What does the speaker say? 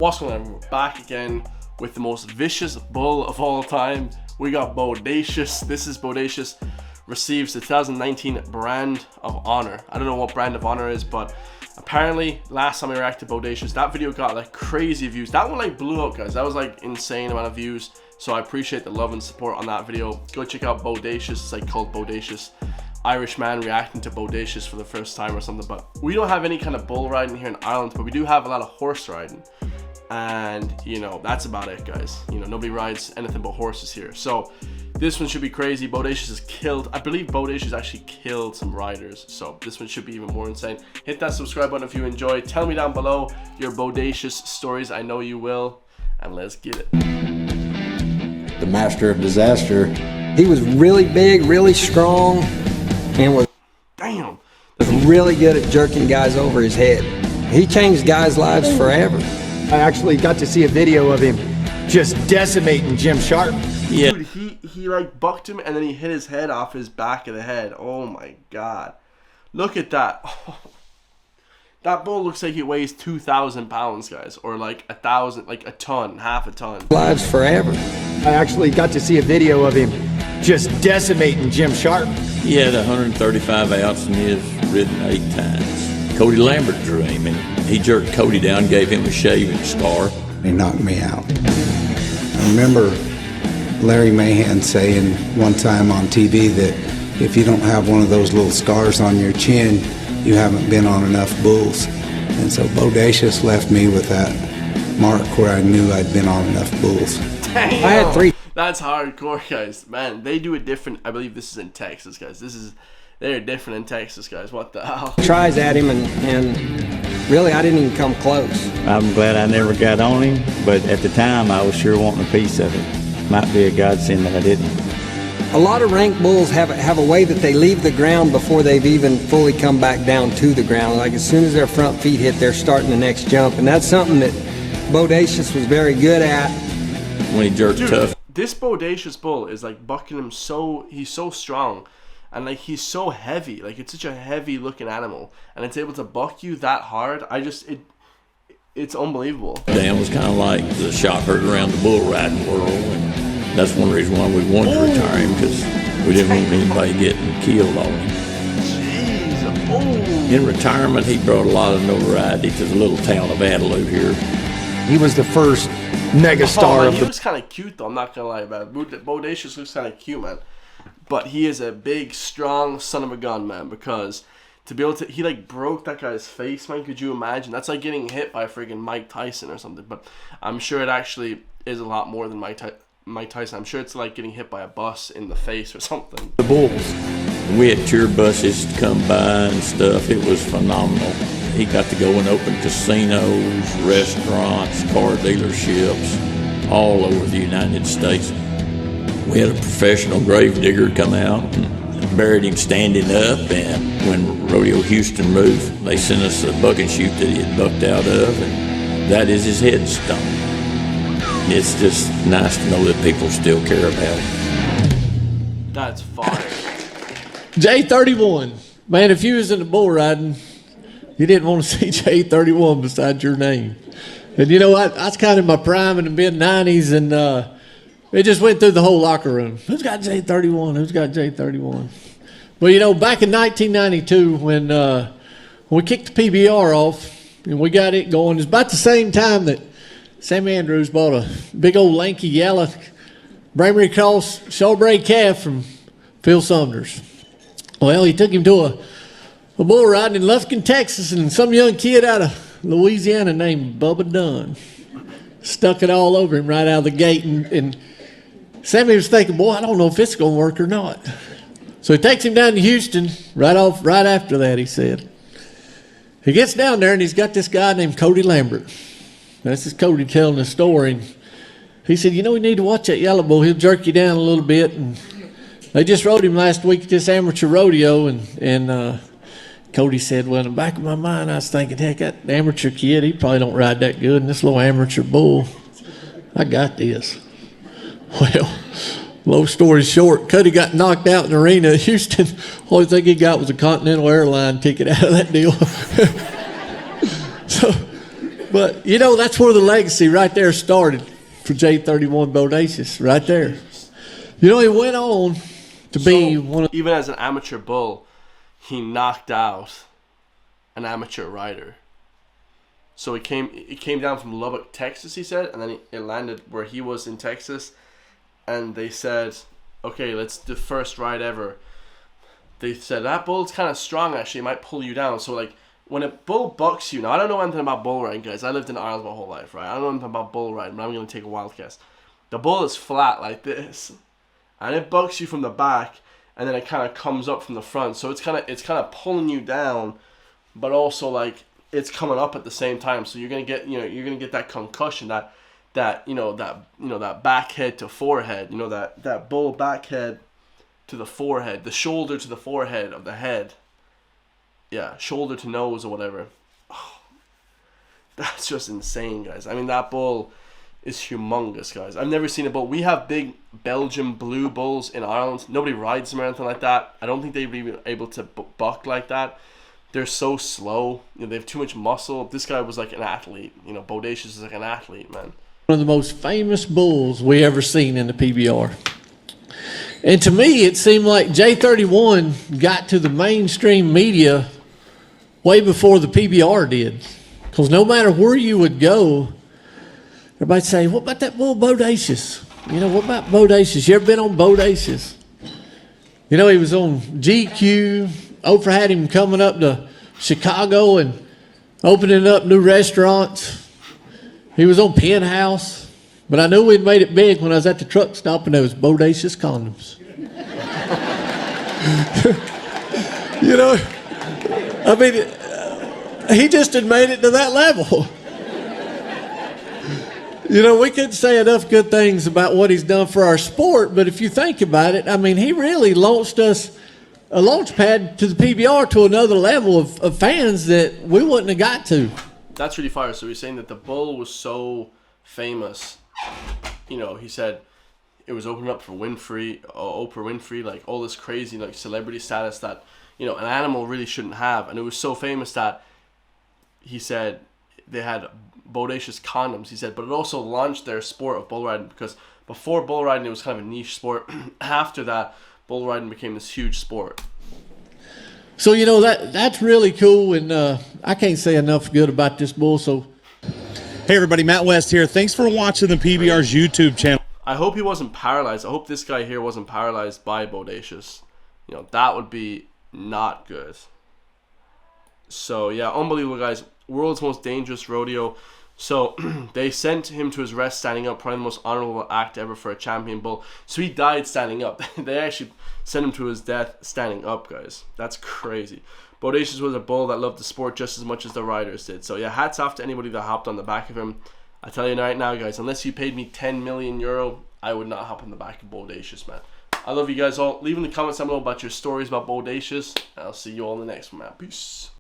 What's going on? We're back again with the most vicious bull of all time. We got Bodacious. This is Bodacious receives the 2019 Brand of Honor. I don't know what Brand of Honor is, but apparently last time I reacted to Bodacious, that video got like crazy views. That one like blew up, guys. That was like insane amount of views. So I appreciate the love and support on that video. Go check out Bodacious. It's like called Bodacious. Irish man reacting to Bodacious for the first time or something. But we don't have any kind of bull riding here in Ireland, but we do have a lot of horse riding. And you know, that's about it, guys. You know, nobody rides anything but horses here. So this one should be crazy. Bodacious has killed, I believe Bodacious actually killed some riders. So this one should be even more insane. Hit that subscribe button if you enjoy. Tell me down below your Bodacious stories. I know you will. And let's get it. The master of disaster. He was really big, really strong, and was really good at jerking guys over his head. He changed guys' lives forever. I actually got to see a video of him just decimating Jim Sharp. Yeah. Dude, he like bucked him and then he hit his head off his back of the head. Oh my god. Look at that. Oh. That bull looks like it weighs 2,000 pounds, guys. Or like 1,000, like a ton, half a ton. Lives forever. I actually got to see a video of him just decimating Jim Sharp. He had 135 outs and he has ridden 8 times. Cody Lambert drew him and he jerked Cody down, gave him a shaving scar. He knocked me out. I remember Larry Mahan saying one time on TV that if you don't have one of those little scars on your chin, you haven't been on enough bulls. And so Bodacious left me with that mark where I knew I'd been on enough bulls. Damn. I had 3. That's hardcore, guys. Man, they do it different. I believe this is in Texas, guys. They're different in Texas, guys. What the hell? Tries at him and really I didn't even come close. I'm glad I never got on him, but at the time I was sure wanting a piece of it. Might be a godsend that I didn't. A lot of rank bulls have a way that they leave the ground before they've even fully come back down to the ground. Like as soon as their front feet hit, they're starting the next jump, and that's something that Bodacious was very good at. When he jerked tough. This Bodacious bull is like bucking him he's so strong. And like he's so heavy, like it's such a heavy looking animal, and it's able to buck you that hard. It's unbelievable. Dan was kind of like the shocker around the bull riding world, and that's one reason why we wanted to retire him, because we didn't want anybody getting killed on him. Jeez, oh. In retirement, he brought a lot of notoriety to the little town of Adeloo here. He was the first megastar of He the... looks kind of cute though, I'm not gonna lie about it. Bodacious looks kind of cute, man. But he is a big, strong son of a gun, man, because to be able to, he like broke that guy's face, man. Could you imagine? That's like getting hit by friggin' Mike Tyson or something. But I'm sure it actually is a lot more than Mike Tyson. I'm sure it's like getting hit by a bus in the face or something. The bulls. We had tour buses come by and stuff. It was phenomenal. He got to go and open casinos, restaurants, car dealerships, all over the United States. We had a professional grave digger come out and buried him standing up, and when Rodeo Houston moved, they sent us a bucking chute that he had bucked out of, and that is his headstone. It's just nice to know that people still care about him. That's fire. J31. Man, if you was in the bull riding, you didn't want to see J31 beside your name. And you know, I was kind of in my prime in the mid-90s, and it just went through the whole locker room. Who's got J31? Who's got J31? Well, you know, back in 1992, when we kicked the PBR off and we got it going, it's about the same time that Sammy Andrews bought a big old lanky yellow Braemery Cross showbred calf from Phil Saunders. Well, he took him to a bull riding in Lufkin, Texas, and some young kid out of Louisiana named Bubba Dunn stuck it all over him right out of the gate, and Sammy was thinking, boy, I don't know if it's going to work or not. So he takes him down to Houston right after that, he said. He gets down there, and he's got this guy named Cody Lambert. This is Cody telling the story. And he said, you know, we need to watch that yellow bull. He'll jerk you down a little bit. And they just rode him last week at this amateur rodeo, and Cody said, well, in the back of my mind, I was thinking, heck, that amateur kid, he probably don't ride that good, and this little amateur bull, I got this. Well, long story short, Cody got knocked out in the arena at Houston. Only thing he got was a Continental Airline ticket out of that deal. So But, you know, that's where the legacy right there started for J31 Bodacious, right there. You know, he went on to be one of... Even as an amateur bull, he knocked out an amateur rider. So it came down from Lubbock, Texas, he said, and then it landed where he was in Texas. And they said, okay, let's do the first ride ever. They said, that bull's kind of strong, actually. It might pull you down. So, like, when a bull bucks you... Now, I don't know anything about bull riding, guys. I lived in Ireland my whole life, right? I don't know anything about bull riding, but I'm going to take a wild guess. The bull is flat like this. And it bucks you from the back, and then it kind of comes up from the front. So it's kind of pulling you down, but also, like, it's coming up at the same time. So you're going to get that concussion, that back head to forehead, that bull back head to the forehead, the shoulder to the forehead of the head. Yeah, shoulder to nose or whatever. Oh, that's just insane, guys. I mean, that bull is humongous, guys. I've never seen a bull. We have big Belgian blue bulls in Ireland. Nobody rides them or anything like that. I don't think they'd be able to buck like that. They're so slow. They have too much muscle. This guy was like an athlete. Bodacious is like an athlete, man. One of the most famous bulls we ever seen in the PBR. And to me, it seemed like J31 got to the mainstream media way before the PBR did. Because no matter where you would go, everybody'd say, what about that bull Bodacious? What about Bodacious? You ever been on Bodacious? He was on GQ. Oprah had him coming up to Chicago and opening up new restaurants. He was on Penthouse. But I knew we'd made it big when I was at the truck stop and there was Bodacious condoms. I mean, he just had made it to that level. We couldn't say enough good things about what he's done for our sport, but if you think about it, I mean, he really launched us a launch pad to the PBR to another level of fans that we wouldn't have got to. That's really fire. So he's saying that the bull was so famous. He said it was opening up for Oprah Winfrey, like all this crazy like celebrity status that an animal really shouldn't have, and it was so famous that he said they had Bodacious condoms. He said, but it also launched their sport of bull riding, because before bull riding it was kind of a niche sport. After that, bull riding became this huge sport. So that's really cool, and I can't say enough good about this bull. So. Hey everybody, Matt West here. Thanks for watching the PBR's YouTube channel. I hope he wasn't paralyzed. I hope this guy here wasn't paralyzed by Bodacious. That would be not good. So yeah, unbelievable, guys. World's most dangerous rodeo. So they sent him to his rest standing up, probably the most honorable act ever for a champion bull. So he died standing up. They actually sent him to his death standing up, guys. That's crazy. Bodacious was a bull that loved the sport just as much as the riders did. So yeah, hats off to anybody that hopped on the back of him. I tell you right now, guys, unless you paid me 10 million euro, I would not hop on the back of Bodacious, man. I love you guys all. Leave in the comments down below about your stories about Bodacious. I'll see you all in the next one, man. Peace.